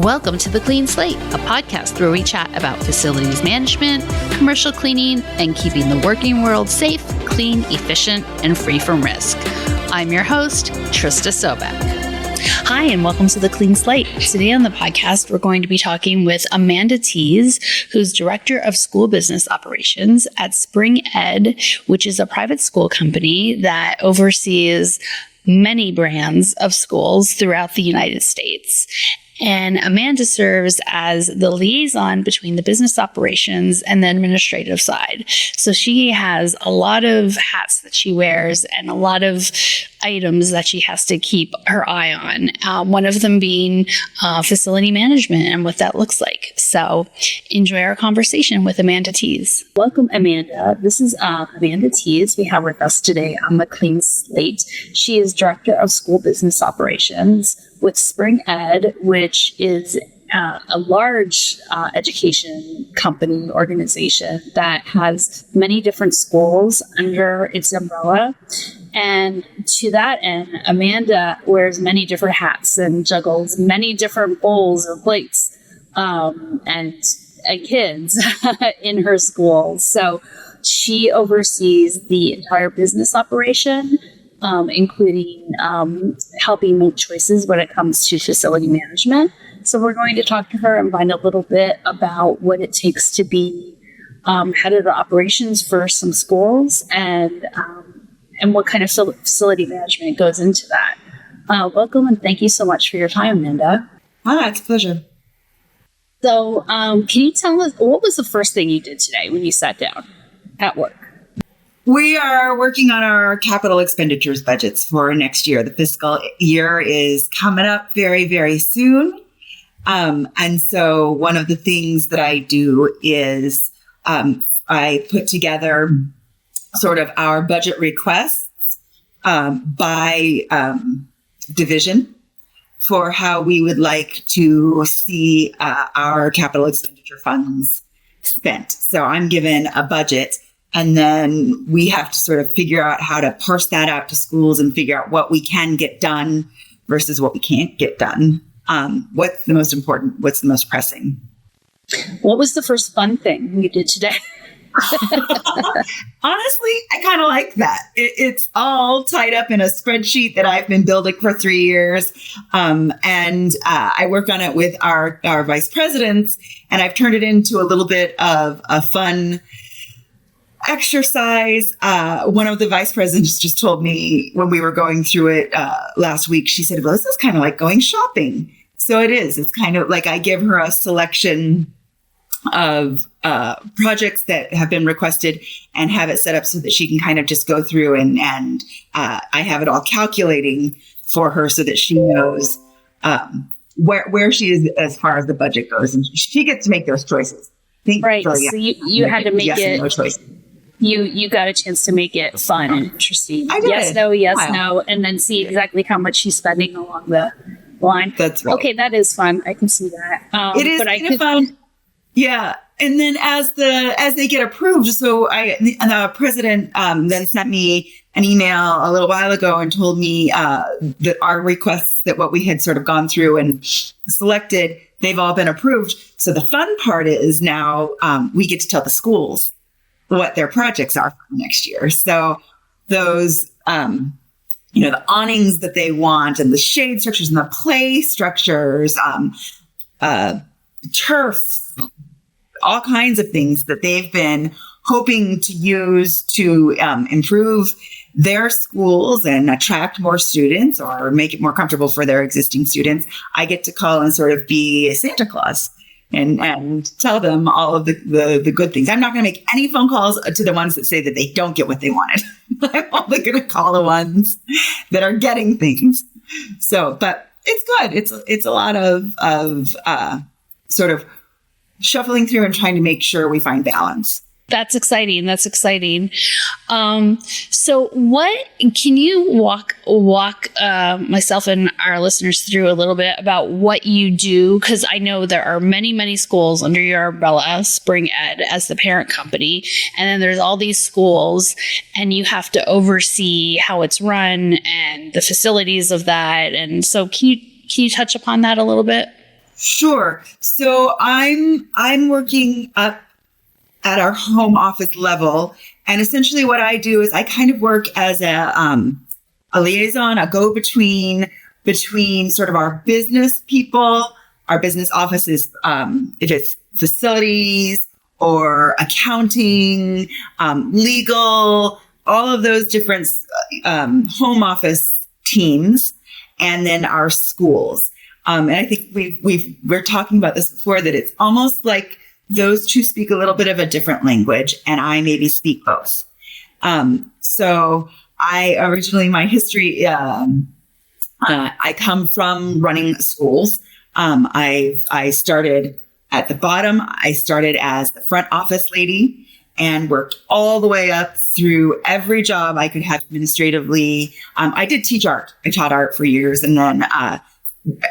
Welcome to The Clean Slate, a podcast where we chat about facilities management, commercial cleaning, and keeping the working world safe, clean, efficient, and free from risk. I'm your host, Trista Sobek. Hi, and welcome to The Clean Slate. Today on the podcast, we're going to be talking with Amanda Tees, who's Director of School Business Operations at Spring Ed, which is a private school company that oversees many brands of schools throughout the United States. And Amanda serves as the liaison between the business operations and the administrative side. So she has a lot of hats that she wears and a lot of items that she has to keep her eye on. One of them being facility management and what that looks like. So enjoy our conversation with Amanda Tees. Welcome, Amanda. This is Amanda Tees we have with us today on The Clean Slate. She is Director of School Business Operations with Spring Ed, which is a large education company organization that has many different schools under its umbrella. And to that end, Amanda wears many different hats and juggles many different bowls or plates and kids in her school. So she oversees the entire business operation, including helping make choices when it comes to facility management. So we're going to talk to her and find a little bit about what it takes to be head of the operations for some schools and what kind of facility management goes into that. Welcome, and thank you so much for your time, Amanda. It's a pleasure. So can you tell us, what was the first thing you did today when you sat down at work? We are working on our capital expenditures budgets for next year. The fiscal year is coming up very, very soon. And so one of the things that I do is I put together sort of our budget requests by division for how we would like to see our capital expenditure funds spent. So I'm given a budget, and then we have to sort of figure out how to parse that out to schools and figure out what we can get done versus what we can't get done. What's the most important? What's the most pressing? What was the first fun thing you did today? Honestly, I kind of like that. It's all tied up in a spreadsheet that I've been building for 3 years. And I work on it with our vice presidents, and I've turned it into a little bit of a fun exercise. One of the vice presidents just told me when we were going through it last week, she said, well, this is kind of like going shopping. So it is. It's kind of like I give her a selection of projects that have been requested and have it set up so that she can kind of just go through and I have it all calculating for her so that she knows where she is as far as the budget goes, and she gets to make those choices. Right. So you had to make it. No choice. You got a chance to make it fun and interesting. I did. Yes, no, and then see exactly how much she's spending along the line. That's right. Okay, that is fun. I can see that. It is kind of fun. Yeah. And then as they get approved, so the president then sent me an email a little while ago and told me that our requests, that what we had sort of gone through and selected, they've all been approved. So the fun part is now we get to tell the schools what their projects are for next year. So those, the awnings that they want and the shade structures and the play structures, turf, all kinds of things that they've been hoping to use to improve their schools and attract more students or make it more comfortable for their existing students. I get to call and sort of be Santa Claus and tell them all of the good things. I'm not going to make any phone calls to the ones that say that they don't get what they wanted. I'm only going to call the ones that are getting things. So, but it's good. It's a lot of sort of shuffling through and trying to make sure we find balance. That's exciting. So what can you walk myself and our listeners through a little bit about what you do? Because I know there are many, many schools under your umbrella, Spring Ed as the parent company. And then there's all these schools and you have to oversee how it's run and the facilities of that. And so can you touch upon that a little bit? Sure. So I'm working up at our home office level, and essentially what I do is I kind of work as a liaison, a go-between between sort of our business people, our business offices, if it's facilities or accounting, legal, all of those different home office teams, and then our schools. And I think we're talking about this before, that it's almost like those two speak a little bit of a different language, and I maybe speak both. So I originally, my history, I come from running schools. I started at the bottom. I started as the front office lady and worked all the way up through every job I could have administratively. I did teach art. I taught art for years, and then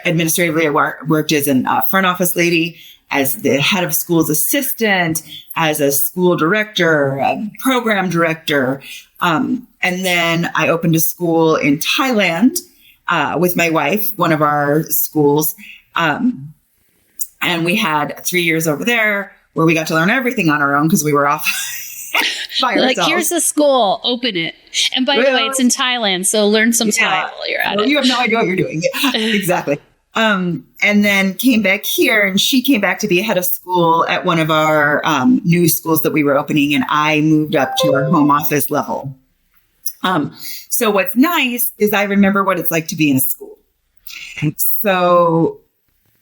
administratively, I worked as a front office lady, as the head of school's assistant, as a school director, a program director. And then I opened a school in Thailand with my wife, one of our schools. And we had 3 years over there where we got to learn everything on our own because we were off by ourselves. Like, here's a school, open it. And by the way, it's in Thailand, so learn some Thai while you're at it. You have no idea what you're doing. Exactly. And then came back here, and she came back to be head of school at one of our new schools that we were opening, and I moved up to our home office level. So what's nice is I remember what it's like to be in a school. So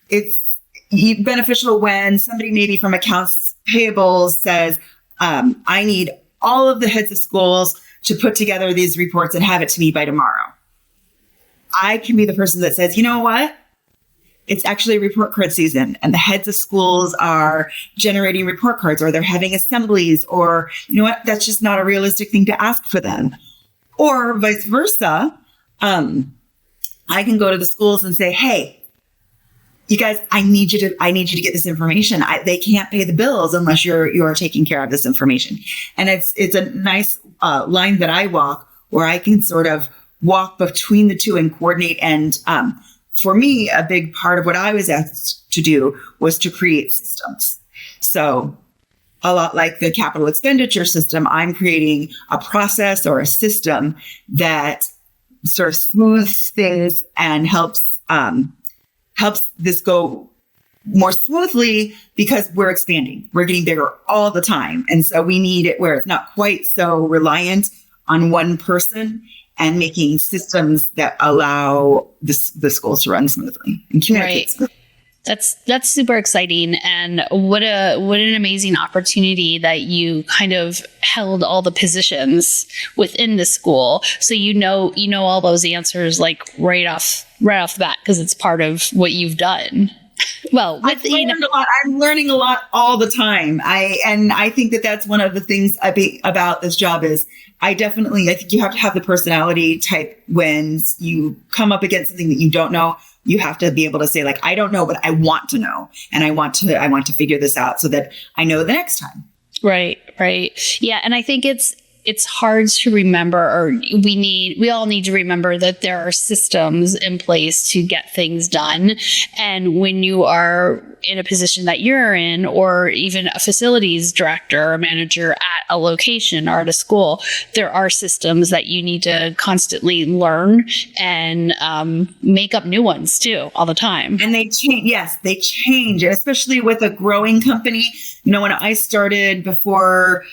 it's beneficial when somebody maybe from accounts payable says, I need all of the heads of schools to put together these reports and have it to me by tomorrow. I can be the person that says, you know what? It's actually report card season, and the heads of schools are generating report cards, or they're having assemblies, or you know what? That's just not a realistic thing to ask for them. Or vice versa. I can go to the schools and say, hey, you guys, I need you to get this information. They can't pay the bills unless you're taking care of this information. And it's a nice line that I walk, where I can sort of walk between the two and coordinate. And for me, a big part of what I was asked to do was to create systems. So a lot like the capital expenditure system, I'm creating a process or a system that sort of smooths things and helps this go more smoothly, because we're expanding. We're getting bigger all the time. And so we need it where it's not quite so reliant on one person, and making systems that allow the schools to run smoothly and communicate smoothly. That's super exciting. And what an amazing opportunity that you kind of held all the positions within the school. So you know all those answers like right off the bat, because it's part of what you've done. Well, I've learned a lot. I'm learning a lot all the time. I think that that's one of the things about this job is I think you have to have the personality type. When you come up against something that you don't know, you have to be able to say, like, I don't know, but I want to know, and I want to figure this out so that I know the next time. Right. Yeah, and I think it's hard to remember, or we all need to remember that there are systems in place to get things done. And when you are in a position that you're in, or even a facilities director or manager at a location or at a school, there are systems that you need to constantly learn and make up new ones too all the time. And they change. Yes, they change, especially with a growing company. When I started before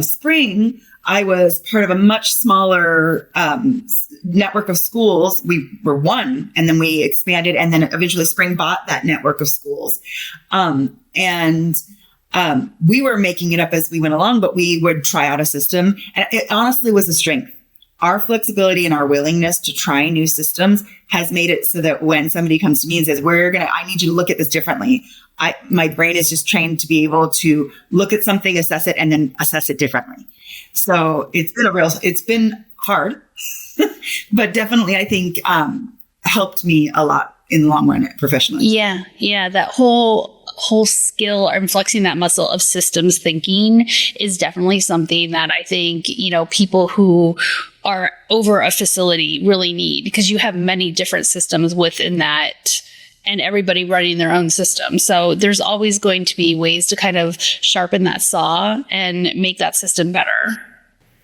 Spring, I was part of a much smaller network of schools. We were one, and then we expanded, and then eventually Spring bought that network of schools. And we were making it up as we went along, but we would try out a system. And it honestly was a strength. Our flexibility and our willingness to try new systems has made it so that when somebody comes to me and says, I need you to look at this differently, my brain is just trained to be able to look at something, assess it, and then assess it differently. So it's been hard, but definitely I think helped me a lot in the long run professionally. Yeah. That whole skill, or flexing that muscle of systems thinking, is definitely something that I think, people who are over a facility really need, because you have many different systems within that and everybody running their own system. So there's always going to be ways to kind of sharpen that saw and make that system better.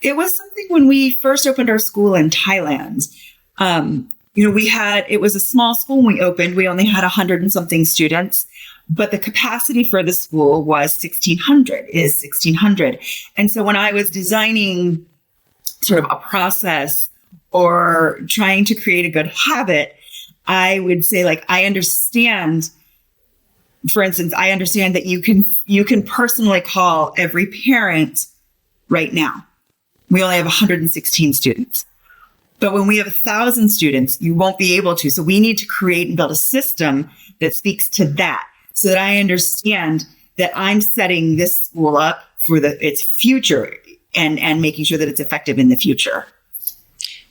It was something when we first opened our school in Thailand. It was a small school when we opened. We only had 100 and something students, but the capacity for the school was 1,600. And so when I was designing sort of a process or trying to create a good habit, I would say, like, I understand, for instance, I understand that you can personally call every parent right now. We only have 116 students. But when we have 1,000 students, you won't be able to. So we need to create and build a system that speaks to that, so that I understand that I'm setting this school up for its future and making sure that it's effective in the future.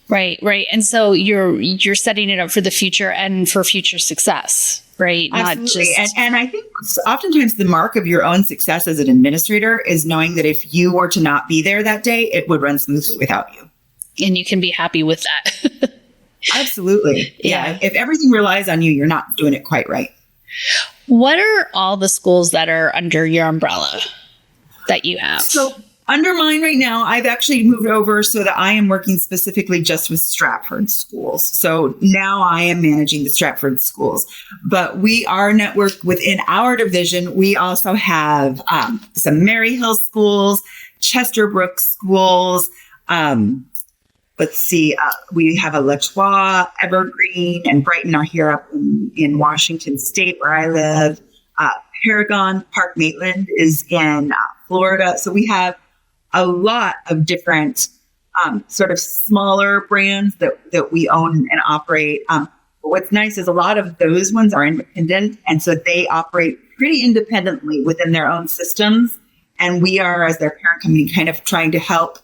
Right. And so you're setting it up for the future and for future success, right? Absolutely. Not just and I think oftentimes the mark of your own success as an administrator is knowing that if you were to not be there that day, it would run smoothly without you. And you can be happy with that. Absolutely. Yeah. If everything relies on you, you're not doing it quite right. What are all the schools that are under your umbrella that you have? So under mine right now, I've actually moved over so that I am working specifically just with Stratford schools. So now I am managing the Stratford schools. But we are networked within our division. We also have some Maryhill schools, Chesterbrook schools. We have a Latois, Evergreen, and Brighton are here up in Washington State, where I live. Paragon, Park Maitland is in Florida. So we have a lot of different sort of smaller brands that we own and operate. But what's nice is a lot of those ones are independent. And so they operate pretty independently within their own systems. And we are, as their parent company, kind of trying to help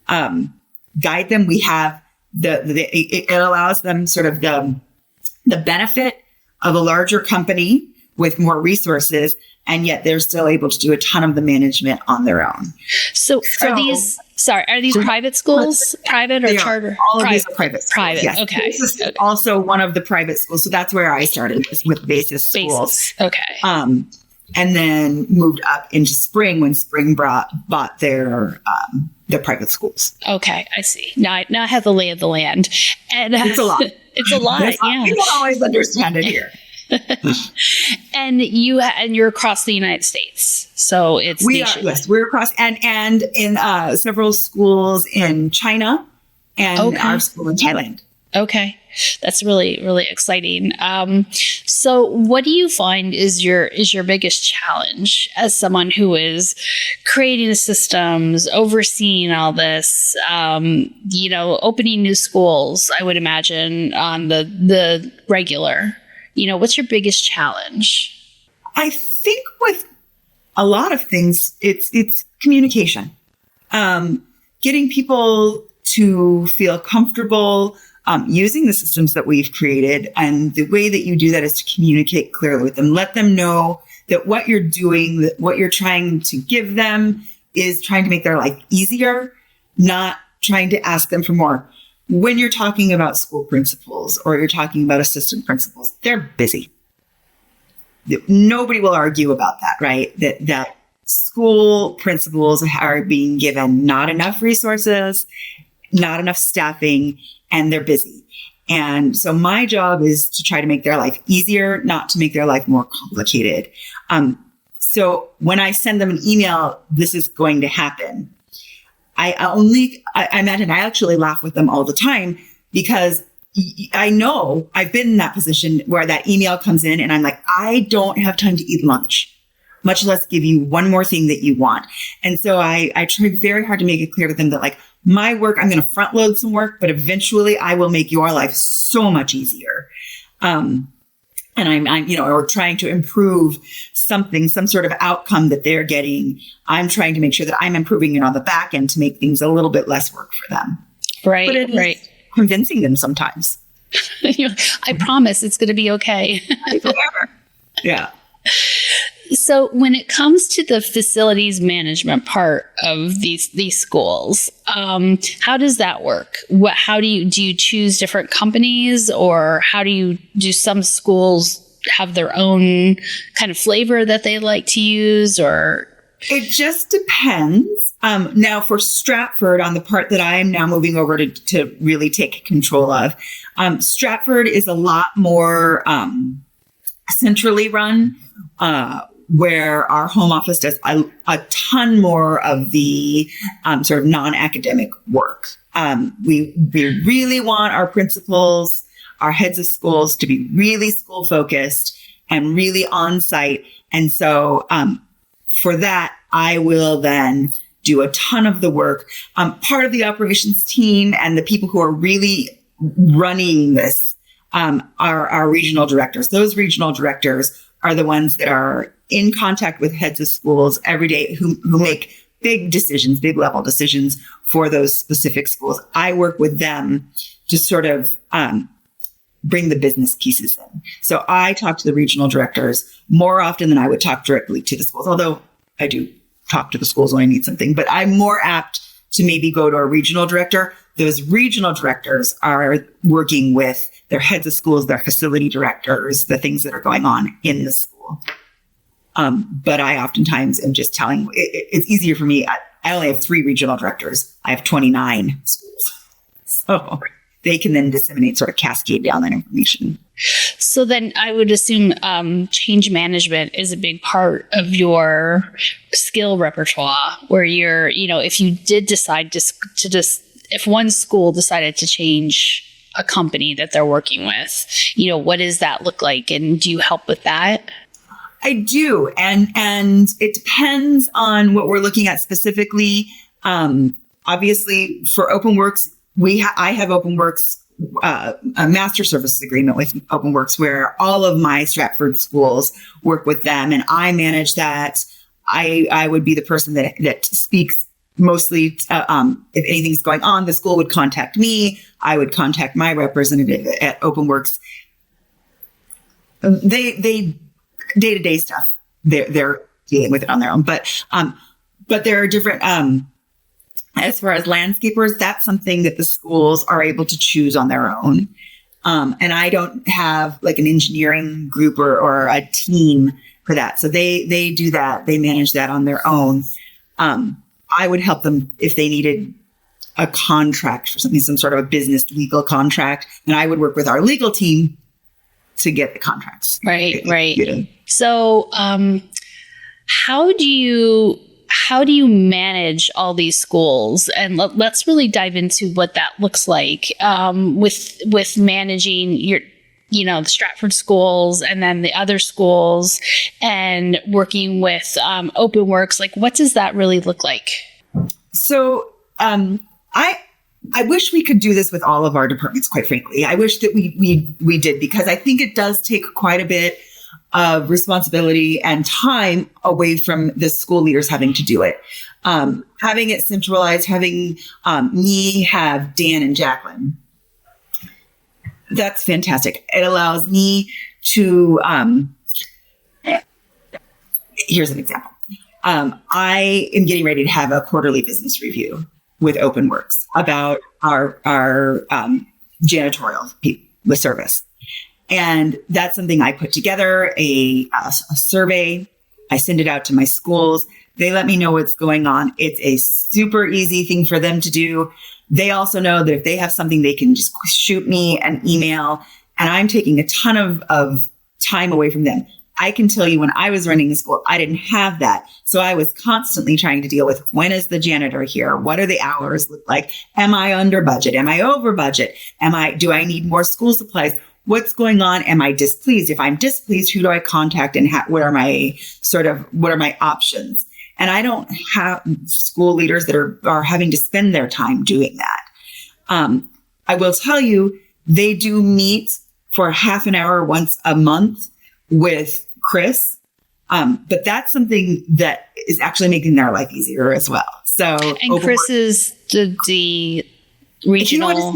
guide them. We have it allows them sort of the benefit of a larger company with more resources, and yet they're still able to do a ton of the management on their own. So are these private schools? Private or charter? All of these are private schools. Private, yes. okay. This is also one of the private schools. So that's where I started, is with Basis schools. Okay. And then moved up into Spring when Spring bought their private schools. Okay, I see. Now I have the lay of the land. And it's a lot. It's a lot, yeah. You don't always understand it here. And you're across the United States, so it's we're across and in several schools in China and our school in Thailand. Okay, that's really, really exciting. So what do you find is your biggest challenge as someone who is creating the systems, overseeing all this, opening new schools, I would imagine, on the regular? What's your biggest challenge? I think with a lot of things, it's communication. Getting people to feel comfortable using the systems that we've created. And the way that you do that is to communicate clearly with them. Let them know that what you're doing, that what you're trying to give them is trying to make their life easier, not trying to ask them for more. When you're talking about school principals or you're talking about assistant principals, they're busy. Nobody will argue about that, right? That school principals are being given not enough resources, not enough staffing, and they're busy. And so my job is to try to make their life easier, not to make their life more complicated. So when I send them an email, this is going to happen. I imagine I actually laugh with them all the time, because I know I've been in that position where that email comes in and I'm like, I don't have time to eat lunch, much less give you one more thing that you want. And so I try very hard to make it clear to them that, like, my work, I'm going to front load some work, but eventually I will make your life so much easier. And I'm or trying to improve something, some sort of outcome that they're getting. I'm trying to make sure that I'm improving it on the back end to make things a little bit less work for them. Right. But it is convincing them sometimes. I promise it's going to be okay. Yeah. So when it comes to the facilities management part of these schools, how does that work? How do you choose different companies, or how do some schools have their own kind of flavor that they like to use, or? It just depends. Now for Stratford, on the part that I am now moving over to really take control of, Stratford is a lot more centrally run, where our home office does a ton more of the sort of non-academic work. We really want our principals, our heads of schools to be really school focused and really on site. And so for that, I will then do a ton of the work. Part of the operations team and the people who are really running this are our regional directors. Those regional directors are the ones that are in contact with heads of schools every day who make big decisions, big level decisions for those specific schools. I work with them to sort of bring the business pieces in. So I talk to the regional directors more often than I would talk directly to the schools, although I do talk to the schools when I need something, but I'm more apt to maybe go to a regional director. Those regional directors are working with their heads of schools, their facility directors, the things that are going on in the school. But I oftentimes am just telling, it's easier for me. I only have 3 regional directors. I have 29 schools. So they can then disseminate, sort of cascade down that information. So then I would assume change management is a big part of your skill repertoire, where you're, if you did decide if one school decided to change a company that they're working with, what does that look like? And do you help with that? I do. And it depends on what we're looking at specifically. Obviously for OpenWorks, I have OpenWorks, a master services agreement with OpenWorks where all of my Stratford schools work with them and I manage that. I would be the person that speaks mostly, if anything's going on, the school would contact me. I would contact my representative at OpenWorks. They day-to-day stuff, they're dealing with it on their own, but there are different, as far as landscapers, that's something that the schools are able to choose on their own. And I don't have like an engineering group or a team for that. So they do that. They manage that on their own. I would help them if they needed a contract for something, some sort of a business legal contract. And I would work with our legal team to get the contracts. Right. So how do you manage all these schools? And let's really dive into what that looks like with managing the Stratford schools and then the other schools and working with OpenWorks. Like, what does that really look like? So I wish we could do this with all of our departments, quite frankly. I wish that we did, because I think it does take quite a bit of responsibility and time away from the school leaders having to do it. Having it centralized, having me have Dan and Jacqueline, that's fantastic. It allows me to, here's an example. I am getting ready to have a quarterly business review with OpenWorks about our janitorial service. And that's something I put together, a survey. I send it out to my schools. They let me know what's going on. It's a super easy thing for them to do. They also know that if they have something, they can just shoot me an email, and I'm taking a ton of time away from them. I can tell you when I was running the school, I didn't have that. So I was constantly trying to deal with, when is the janitor here? What are the hours look like? Am I under budget? Am I over budget? Do I need more school supplies? What's going on? Am I displeased? If I'm displeased, who do I contact, and what are my options? And I don't have school leaders that are having to spend their time doing that. I will tell you, they do meet for half an hour once a month with Chris. But that's something that is actually making their life easier as well. So, and Chris is the regional.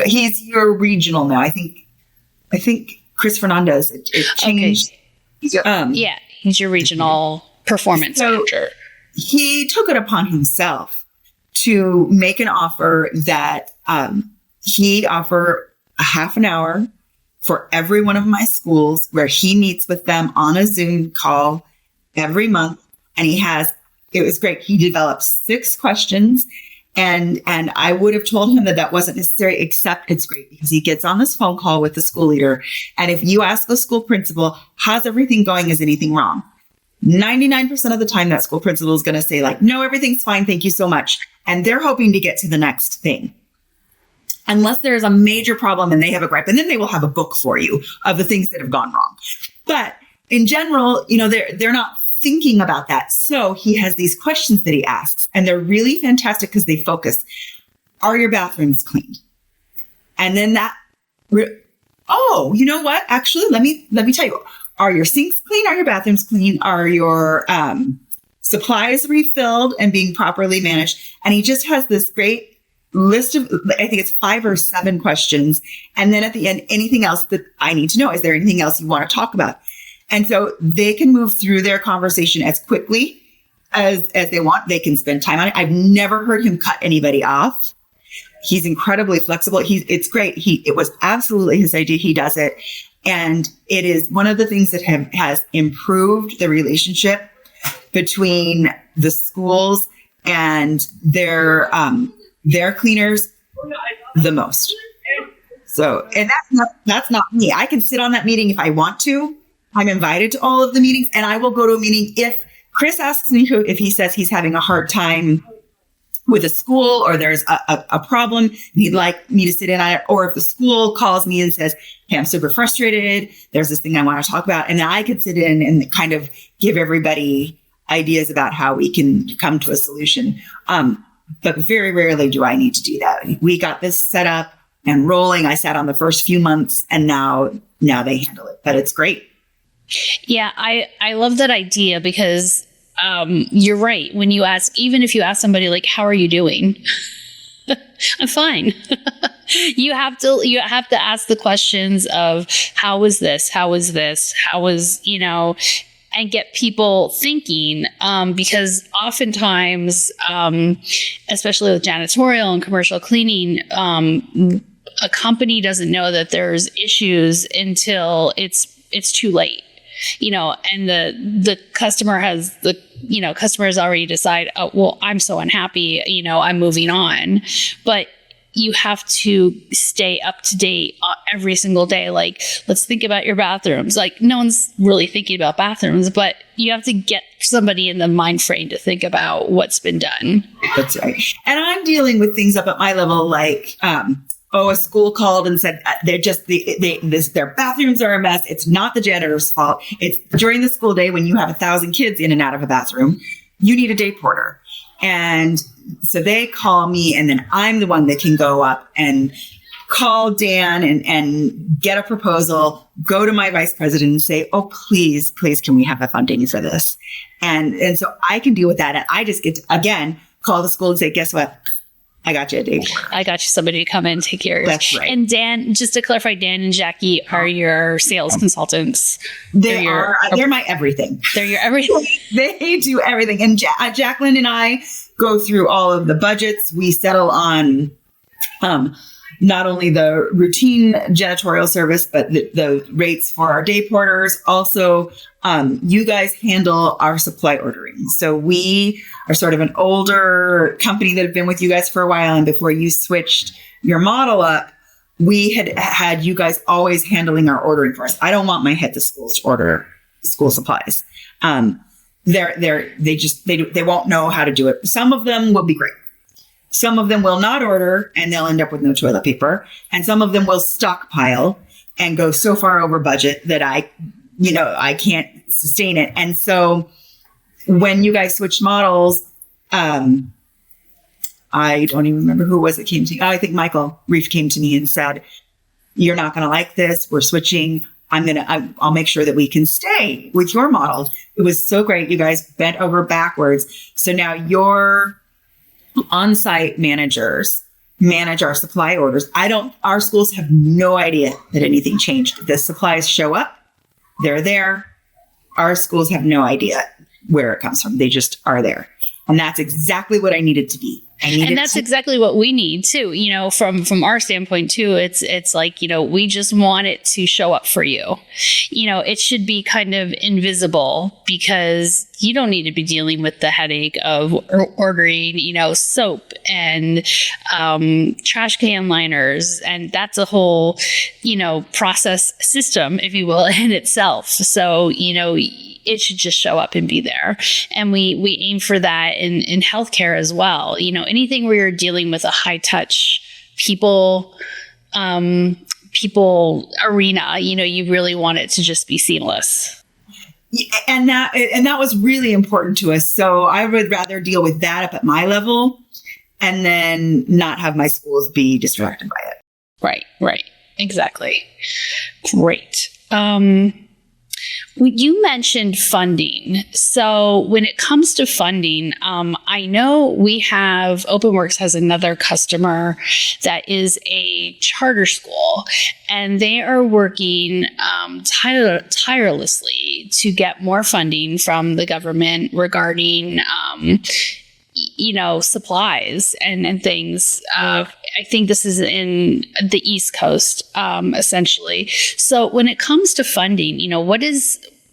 He's your regional now. I think Chris Fernandez. It changed. Okay. He's your regional performance manager. He took it upon himself to make an offer that he'd offer a half an hour for every one of my schools where he meets with them on a Zoom call every month. And it was great. He developed 6 questions. And I would have told him that wasn't necessary, except it's great because he gets on this phone call with the school leader. And if you ask the school principal, how's everything going? Is anything wrong? 99% of the time that school principal is going to say like, no, everything's fine. Thank you so much. And they're hoping to get to the next thing. Unless there's a major problem and they have a gripe, and then they will have a book for you of the things that have gone wrong. But in general, they're not thinking about that. So he has these questions that he asks, and they're really fantastic because they focus. Are your bathrooms cleaned? And then you know what? Actually, let me tell you. Are your sinks clean? Are your bathrooms clean? Are your supplies refilled and being properly managed? And he just has this great list of, I think it's 5 or 7 questions. And then at the end, anything else that I need to know? Is there anything else you want to talk about? And so they can move through their conversation as quickly as they want. They can spend time on it. I've never heard him cut anybody off. He's incredibly flexible. It's great. It was absolutely his idea. He does it. And it is one of the things that has improved the relationship between the schools and their cleaners the most. So, and that's not me. I can sit on that meeting if I want to. I'm invited to all of the meetings, and I will go to a meeting if Chris asks me if he says he's having a hard time with a school or there's a problem and he'd like me to sit in on it, or if the school calls me and says, hey, I'm super frustrated, there's this thing I want to talk about, and then I could sit in and kind of give everybody ideas about how we can come to a solution. But very rarely do I need to do that. We got this set up and rolling. I sat on the first few months, and now they handle it, but it's great. Yeah, I love that idea because you're right. When you ask, even if you ask somebody like, how are you doing? I'm fine. You have to ask the questions of how was this? How was this? How was, and get people thinking, because oftentimes, especially with janitorial and commercial cleaning, a company doesn't know that there's issues until it's too late. And the customer has already decided, oh, well, I'm so unhappy, I'm moving on. But you have to stay up to date every single day. Like, let's think about your bathrooms. Like, no one's really thinking about bathrooms, but you have to get somebody in the mind frame to think about what's been done. That's right. And I'm dealing with things up at my level, like, a school called and said they're just their bathrooms are a mess. It's not the janitor's fault. It's during the school day when you have 1,000 kids in and out of a bathroom, you need a day porter. And so they call me, and then I'm the one that can go up and call Dan and get a proposal, go to my vice president and say, oh, please, can we have the funding for this? And so I can deal with that. And I just get to, again, call the school and say, guess what? I got you a day porter. I got you somebody to come in and take care of it. That's right. And Dan, just to clarify, Dan and Jackie are your sales consultants. They're my everything. They're your everything. They do everything. And Jacqueline and I go through all of the budgets. We settle on not only the routine janitorial service, but the rates for our day porters. Also, you guys handle our supply ordering. So we are sort of an older company that have been with you guys for a while. And before you switched your model up, we had you guys always handling our ordering for us. I don't want my head to schools to order school supplies. They won't know how to do it. Some of them will be great. Some of them will not order and they'll end up with no toilet paper. And some of them will stockpile and go so far over budget that I can't sustain it. And so when you guys switched models, I don't even remember who it was that came to me. I think Michael Reef came to me and said, you're not going to like this. We're switching. I'll make sure that we can stay with your model. It was so great. You guys bent over backwards. So now your on-site managers manage our supply orders. Our schools have no idea that anything changed. The supplies show up. They're there. Our schools have no idea where it comes from. They just are there. And that's exactly what I needed to be. And that's exactly what we need too. From our standpoint too, it's like, we just want it to show up for you. It should be kind of invisible because you don't need to be dealing with the headache of ordering, soap and trash can liners. And that's a whole, process system, if you will, in itself. So, it should just show up and be there. And we aim for that in healthcare as well. Anything where you're dealing with a high touch people arena, you really want it to just be seamless. And that was really important to us. So I would rather deal with that up at my level and then not have my schools be distracted by it. Right. Exactly. Great. You mentioned funding. So when it comes to funding, I know OpenWorks has another customer that is a charter school, and they are working tirelessly to get more funding from the government regarding supplies and things. I think this is in the East Coast, essentially. So when it comes to funding,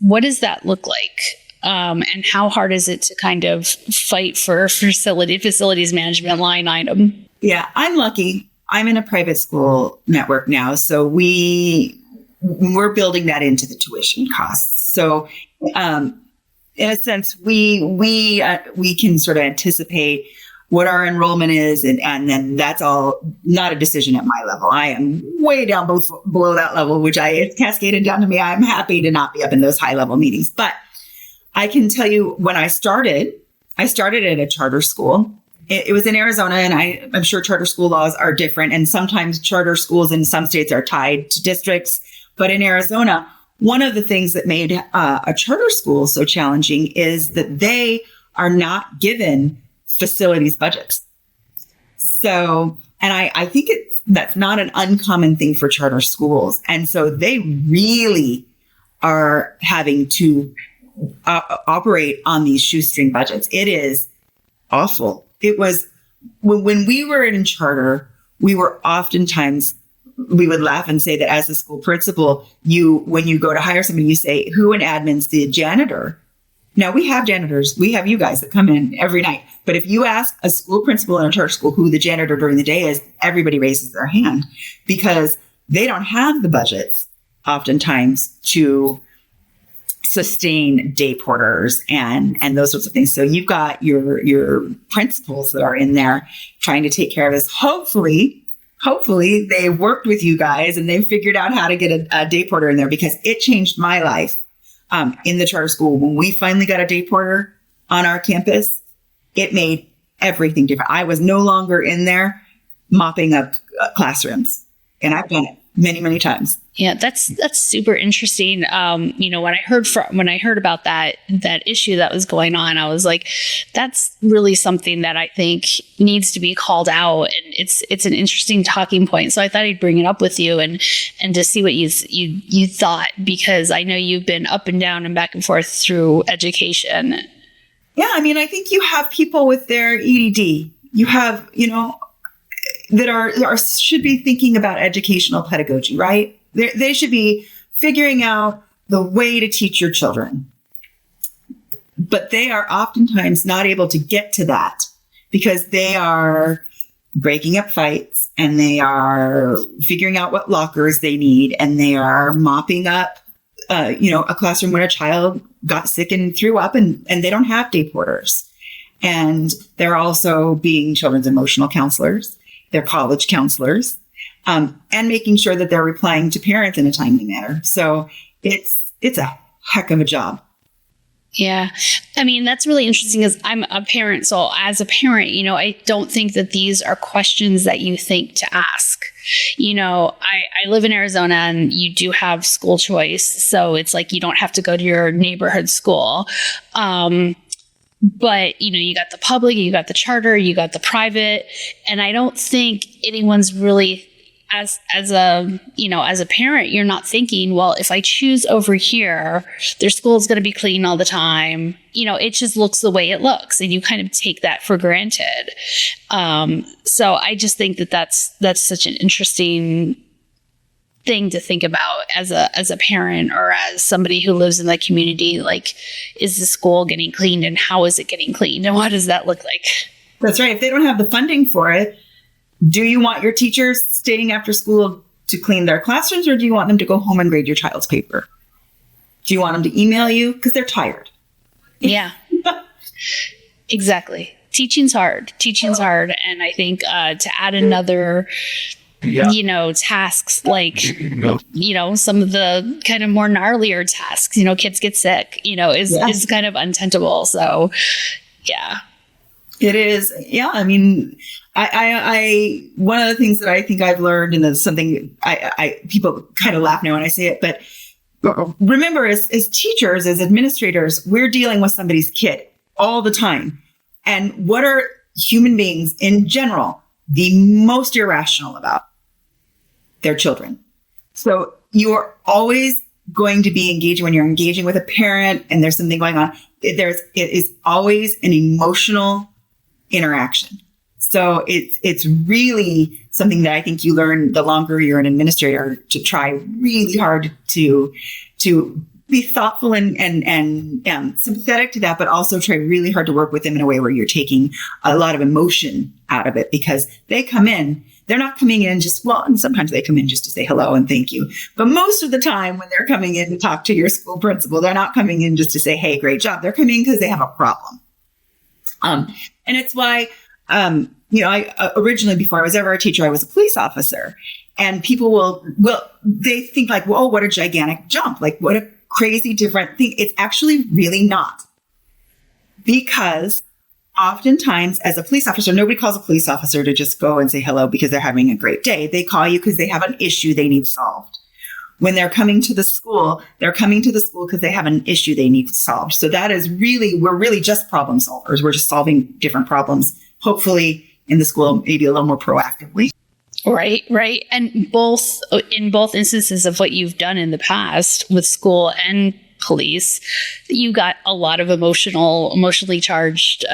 what does that look like? And how hard is it to kind of fight for facilities management line item? Yeah, I'm lucky. I'm in a private school network now. So we're building that into the tuition costs. So, in a sense, we can sort of anticipate what our enrollment is, and then that's all not a decision at my level. I am way down below that level, which it's cascaded down to me. I'm happy to not be up in those high level meetings. But I can tell you when I started at a charter school. It was in Arizona, and I'm sure charter school laws are different. And sometimes charter schools in some states are tied to districts. But in Arizona, one of the things that made a charter school so challenging is that they are not given facilities budgets. So, and I think that's not an uncommon thing for charter schools. And so they really are having to operate on these shoestring budgets. It is awful. It was when we were in charter, we would laugh and say that as a school principal, when you go to hire somebody, you say, who in admin's the janitor? Now, we have janitors. We have you guys that come in every night. But if you ask a school principal in a charter school who the janitor during the day is, everybody raises their hand because they don't have the budgets oftentimes to sustain day porters and those sorts of things. So you've got your principals that are in there trying to take care of this. Hopefully they worked with you guys and they figured out how to get a day porter in there, because it changed my life. In the charter school, when we finally got a day porter on our campus, it made everything different. I was no longer in there mopping up classrooms, and I've done it many, many times. Yeah, that's super interesting. When I heard about that issue that was going on, I was like, that's really something that I think needs to be called out, and it's an interesting talking point. So I thought I'd bring it up with you and to see what you thought, because I know you've been up and down and back and forth through education. Yeah, I think you have people with their EDD. You have, that should be thinking about educational pedagogy, right? They should be figuring out the way to teach your children. But they are oftentimes not able to get to that because they are breaking up fights, and they are figuring out what lockers they need, and they are mopping up, a classroom when a child got sick and threw up, and they don't have day porters. And they're also being children's emotional counselors. They're college counselors. And making sure that they're replying to parents in a timely manner. So it's a heck of a job. Yeah. That's really interesting because I'm a parent. So as a parent, I don't think that these are questions that you think to ask. I live in Arizona, and you do have school choice. So it's like you don't have to go to your neighborhood school. But, you got the public, you got the charter, you got the private. And I don't think anyone's really as a parent, you're not thinking, well, if I choose over here, their school's going to be clean all the time. It just looks the way it looks, and you kind of take that for granted. So I just think that that's such an interesting thing to think about as a parent or as somebody who lives in that community. Like, is the school getting cleaned, and how is it getting cleaned, and what does that look like? That's right. If they don't have the funding for it, do you want your teachers staying after school to clean their classrooms, or do you want them to go home and grade your child's paper? Do you want them to email you because they're tired? Yeah, exactly. Teaching's hard. And I think to add another, tasks like, some of the kind of more gnarlier tasks, kids get sick, is kind of untenable. So, yeah. It is. Yeah. I mean, I one of the things that I think I've learned, and it's something people kind of laugh now when I say it, but remember, as teachers, as administrators, we're dealing with somebody's kid all the time. And what are human beings in general the most irrational about? Their children. So you are always going to be engaging when you're engaging with a parent and there's something going on. It is always an emotional interaction. So it's really something that I think you learn the longer you're an administrator, to try really hard to be thoughtful and sympathetic to that, but also try really hard to work with them in a way where you're taking a lot of emotion out of it, because they come in, they're not coming in and sometimes they come in just to say hello and thank you. But most of the time when they're coming in to talk to your school principal, they're not coming in just to say, hey, great job. They're coming in because they have a problem. And it's why, I originally, before I was ever a teacher, I was a police officer, and people they think like, whoa, what a gigantic jump. Like, what a crazy different thing. It's actually really not, because oftentimes as a police officer, nobody calls a police officer to just go and say hello because they're having a great day. They call you because they have an issue they need solved. When they're coming to the school because they have an issue they need solved. So that is we're really just problem solvers. We're just solving different problems, hopefully in the school, maybe a little more proactively. Right. And in both instances of what you've done in the past with school and police, you got a lot of emotionally charged,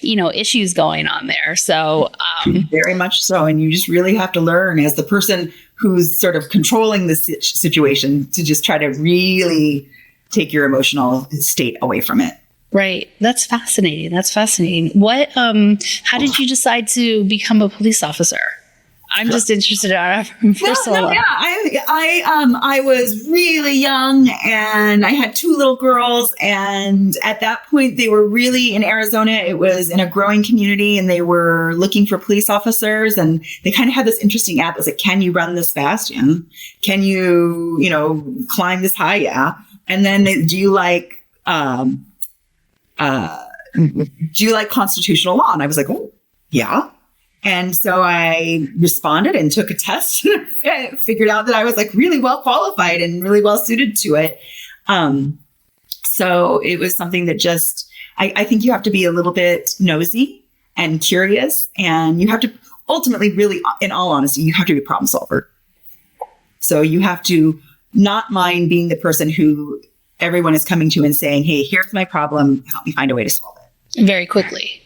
issues going on there. So very much so. And you just really have to learn, as the person who's sort of controlling the situation, to just try to really take your emotional state away from it. Right. That's fascinating. What, how did you decide to become a police officer? I'm just interested in first of all. Yeah. I was really young, and I had two little girls, and at that point they were really in Arizona. It was in a growing community, and they were looking for police officers, and they kind of had this interesting app. It was like, can you run this fast? Yeah. Can you, climb this high? Yeah. And then do you like constitutional law? And I was like, oh, yeah. And so I responded and took a test and figured out that I was like really well qualified and really well suited to it. So it was something that I think you have to be a little bit nosy and curious, and you have to ultimately, really, in all honesty, you have to be a problem solver. So you have to not mind being the person who everyone is coming to and saying, hey, here's my problem, help me find a way to solve it. Very quickly.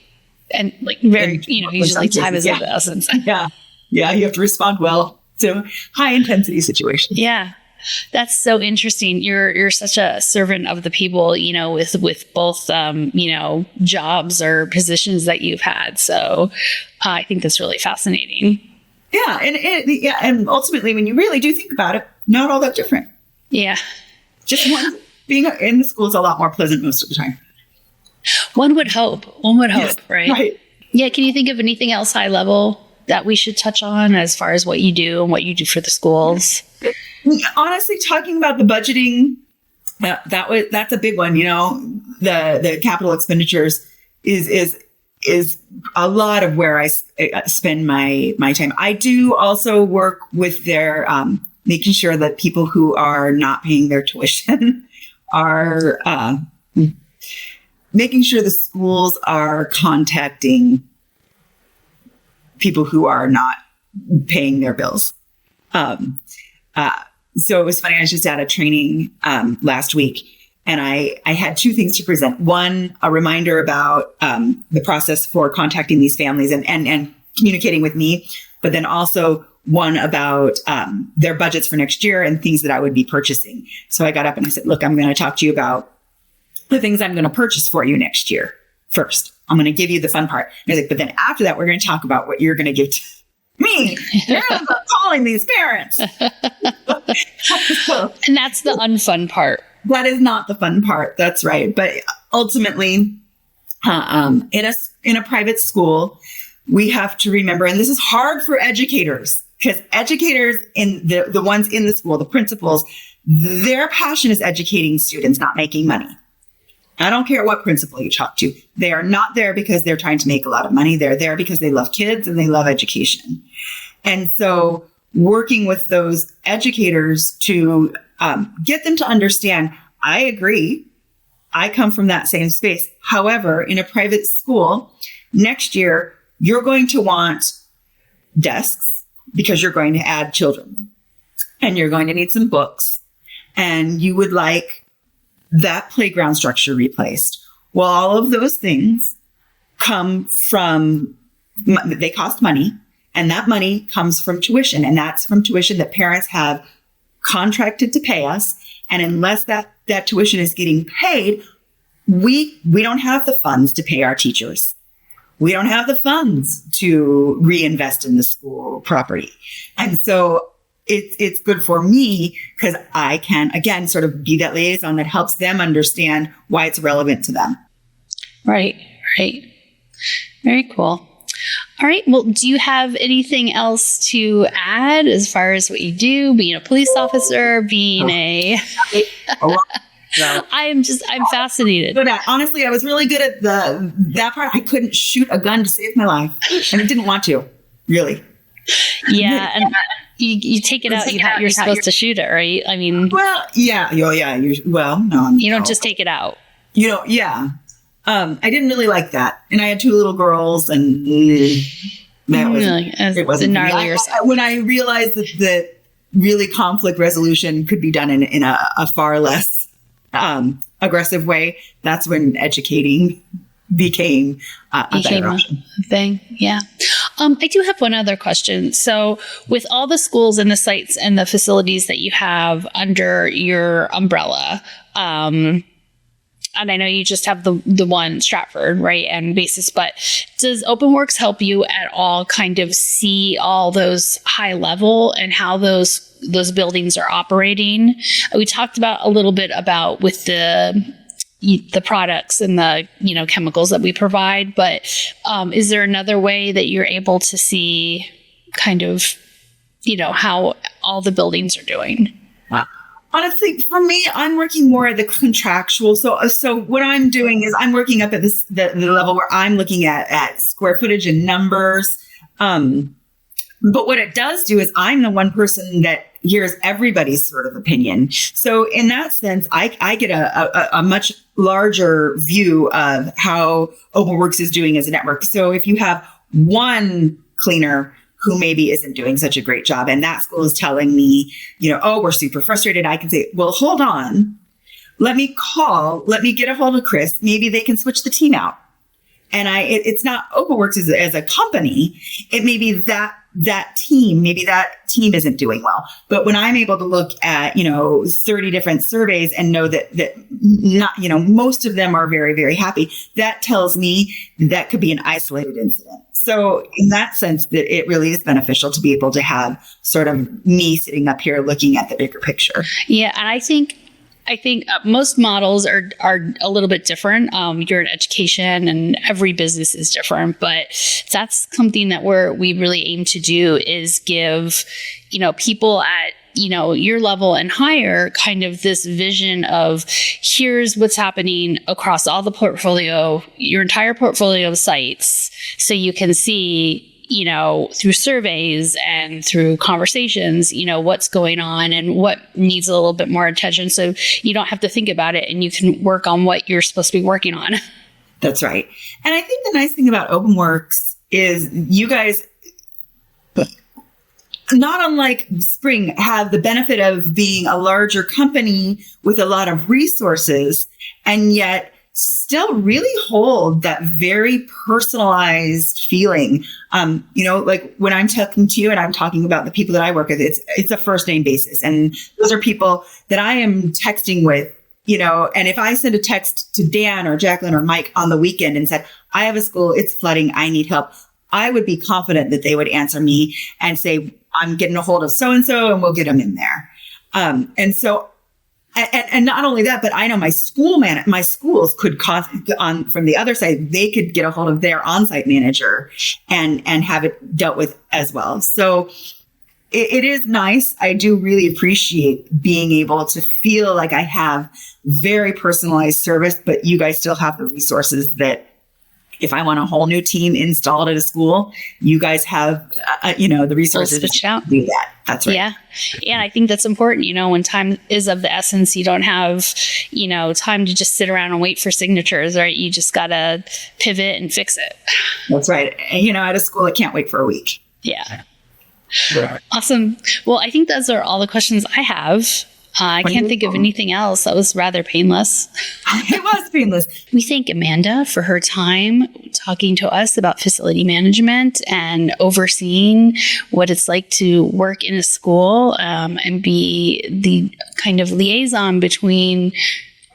And usually time is of the essence. Yeah. Yeah. You have to respond well to high intensity situations. Yeah. That's so interesting. You're such a servant of the people, with both, jobs or positions that you've had. So I think that's really fascinating. Yeah. And ultimately, when you really do think about it, not all that different. Yeah. Just being in the school is a lot more pleasant most of the time. One would hope, yes, right? Right. Yeah. Can you think of anything else high level that we should touch on as far as what you do and what you do for the schools? Honestly, talking about the budgeting, that's a big one. The capital expenditures is a lot of where I spend my time. I do also work with their making sure that people who are not paying their tuition are making sure the schools are contacting people who are not paying their bills. So it was funny. I was just at a training last week, and I had two things to present. One, a reminder about the process for contacting these families and communicating with me, but then also one about their budgets for next year and things that I would be purchasing. So I got up and I said, look, I'm going to talk to you about the things I'm going to purchase for you next year first. I'm going to give you the fun part. And I was like, but then after that, we're going to talk about what you're going to give to me. Parents are calling these parents. And that's the unfun part. That is not the fun part. That's right. But ultimately, in a private school, we have to remember, and this is hard for educators, because educators in the ones in the school, the principals, their passion is educating students, not making money. I don't care what principal you talk to. They are not there because they're trying to make a lot of money. They're there because they love kids and they love education. And so working with those educators to get them to understand, I agree. I come from that same space. However, in a private school, next year, you're going to want desks because you're going to add children and you're going to need some books and you would like that playground structure replaced. Well, all of those things they cost money, and that money comes from tuition, and that's from tuition that parents have contracted to pay us. And unless that tuition is getting paid, we don't have the funds to pay our teachers. We don't have the funds to reinvest in the school property. And so it's good for me because I can, again, sort of be that liaison that helps them understand why it's relevant to them. Right. Very cool. All right. Well, do you have anything else to add as far as what you do, being a police officer, being I'm fascinated. But honestly, I was really good at that part. I couldn't shoot a gun to save my life, and I didn't want to, really. Yeah, and you take it out. You're supposed to shoot it, right? I mean, well, yeah. No, you don't just take it out. Yeah. I didn't really like that, and I had two little girls, and it wasn't gnarly. When I realized that really conflict resolution could be done in a far less aggressive way, that's when educating became a better option. Thing. Yeah. I do have one other question. So with all the schools and the sites and the facilities that you have under your umbrella, and I know you just have the one Stratford, right, and Basis, but does OpenWorks help you at all kind of see all those high level and how those buildings are operating? We talked about a little bit about with the products and the chemicals that we provide, but is there another way that you're able to see kind of how all the buildings are doing? Honestly, for me, I'm working more at the contractual. So what I'm doing is I'm working up at the level where I'm looking at square footage and numbers. But what it does do is I'm the one person that hears everybody's sort of opinion. So in that sense, I get a much larger view of how OpenWorks is doing as a network. So if you have one cleaner who maybe isn't doing such a great job, and that school is telling me, we're super frustrated, I can say, well, hold on. Let me get a hold of Chris. Maybe they can switch the team out. And it's not OpenWorks as a company. It may be that team isn't doing well. But when I'm able to look at, 30 different surveys and know that not, most of them are very, very happy, that tells me that could be an isolated incident. So in that sense, that it really is beneficial to be able to have sort of me sitting up here looking at the bigger picture. Yeah. And I think most models are a little bit different. You're in education and every business is different, but that's something that we really aim to do is give, people at, your level and higher kind of this vision of here's what's happening across all the portfolio, your entire portfolio of sites. So you can see, through surveys and through conversations, what's going on and what needs a little bit more attention. So you don't have to think about it and you can work on what you're supposed to be working on. That's right. And I think the nice thing about OpenWorks is you guys, not unlike Spring, have the benefit of being a larger company with a lot of resources, and yet still really hold that very personalized feeling. Like when I'm talking to you and I'm talking about the people that I work with, it's a first name basis. And those are people that I am texting with, and if I send a text to Dan or Jacqueline or Mike on the weekend and said, I have a school, it's flooding, I need help, I would be confident that they would answer me and say, I'm getting a hold of so-and-so and we'll get them in there. And not only that, but I know my schools could on from the other side, they could get a hold of their on-site manager and have it dealt with as well. So it is nice. I do really appreciate being able to feel like I have very personalized service, but you guys still have the resources that if I want a whole new team installed at a school, you guys have, the resources to do that. That's right. Yeah. And I think that's important, when time is of the essence, you don't have, time to just sit around and wait for signatures, right? You just got to pivot and fix it. That's right. And, at a school, it can't wait for a week. Yeah. Right. Awesome. Well, I think those are all the questions I have. I can't think of anything else. That was rather painless. It was painless. We thank Amanda for her time talking to us about facility management and overseeing what it's like to work in a school and be the kind of liaison between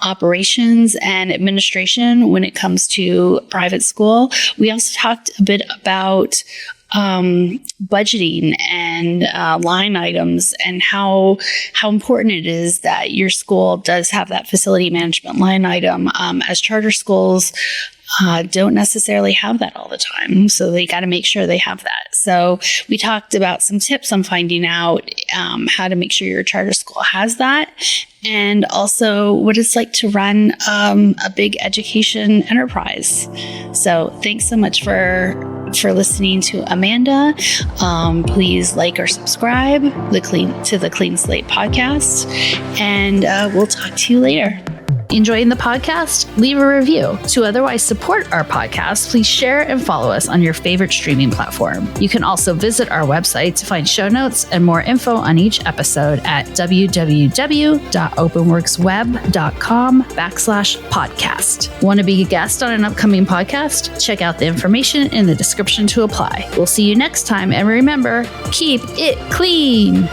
operations and administration when it comes to private school. We also talked a bit about budgeting and line items and how important it is that your school does have that facility management line item. As charter schools don't necessarily have that all the time, so they got to make sure they have that. So we talked about some tips on finding out how to make sure your charter school has that, and also what it's like to run a big education enterprise. So thanks so much for listening to Amanda. Please like or subscribe to the Clean Slate podcast, and we'll talk to you later. Enjoying the podcast? Leave a review. To otherwise support our podcast, please share and follow us on your favorite streaming platform. You can also visit our website to find show notes and more info on each episode at www.openworksweb.com/podcast. Want to be a guest on an upcoming podcast? Check out the information in the description to apply. We'll see you next time, and remember, keep it clean.